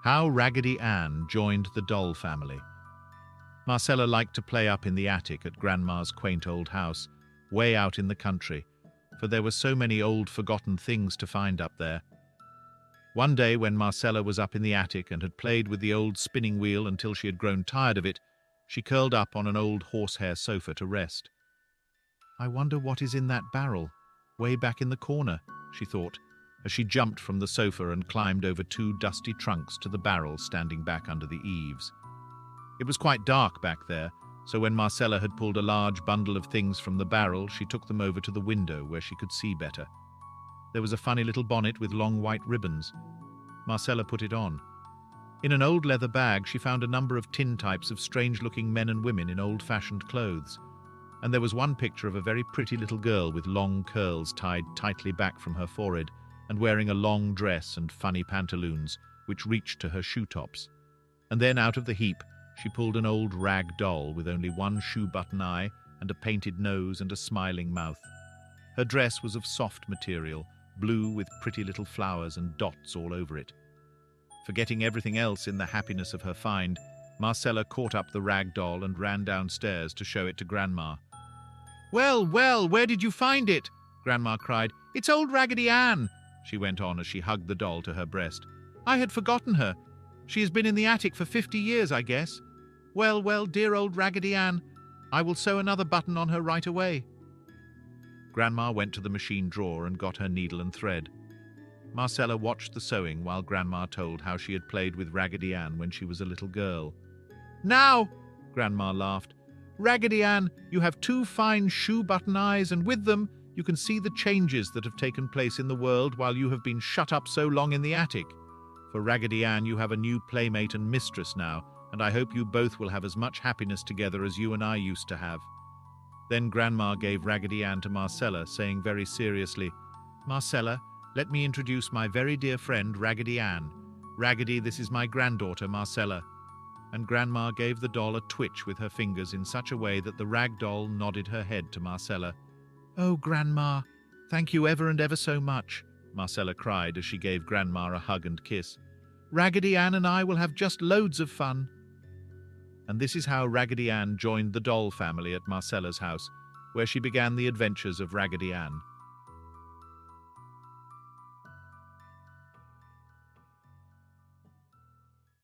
How Raggedy Ann Joined the Doll Family. Marcella liked to play up in the attic at Grandma's quaint old house, way out in the country, for there were so many old forgotten things to find up there. One day when Marcella was up in the attic and had played with the old spinning wheel until she had grown tired of it, she curled up on an old horsehair sofa to rest. "I wonder what is in that barrel, way back in the corner," she thought, as she jumped from the sofa and climbed over two dusty trunks to the barrel standing back under the eaves. It was quite dark back there, so when Marcella had pulled a large bundle of things from the barrel, she took them over to the window where she could see better. There was a funny little bonnet with long white ribbons. Marcella put it on. In an old leather bag, she found a number of tintypes of strange-looking men and women in old-fashioned clothes. And there was one picture of a very pretty little girl with long curls tied tightly back from her forehead and wearing a long dress and funny pantaloons which reached to her shoe-tops. And then out of the heap, she pulled an old rag doll with only one shoe-button eye and a painted nose and a smiling mouth. Her dress was of soft material, blue with pretty little flowers and dots all over it. Forgetting everything else in the happiness of her find, Marcella caught up the rag doll and ran downstairs to show it to Grandma. "Well, well, where did you find it?" Grandma cried. "It's old Raggedy Ann," she went on as she hugged the doll to her breast. "I had forgotten her. She has been in the attic for 50 years, I guess. Well, well, dear old Raggedy Ann. I will sew another button on her right away." Grandma went to the machine drawer and got her needle and thread. Marcella watched the sewing while Grandma told how she had played with Raggedy Ann when she was a little girl. "Now," Grandma laughed, "Raggedy Ann, you have two fine shoe-button eyes, and with them you can see the changes that have taken place in the world while you have been shut up so long in the attic. For Raggedy Ann, you have a new playmate and mistress now, and I hope you both will have as much happiness together as you and I used to have." Then Grandma gave Raggedy Ann to Marcella, saying very seriously, "Marcella, let me introduce my very dear friend Raggedy Ann. Raggedy, this is my granddaughter Marcella." And Grandma gave the doll a twitch with her fingers in such a way that the rag doll nodded her head to Marcella. "Oh, Grandma, thank you ever and ever so much," Marcella cried as she gave Grandma a hug and kiss. "Raggedy Ann and I will have just loads of fun." And this is how Raggedy Ann joined the doll family at Marcella's house, where she began the adventures of Raggedy Ann.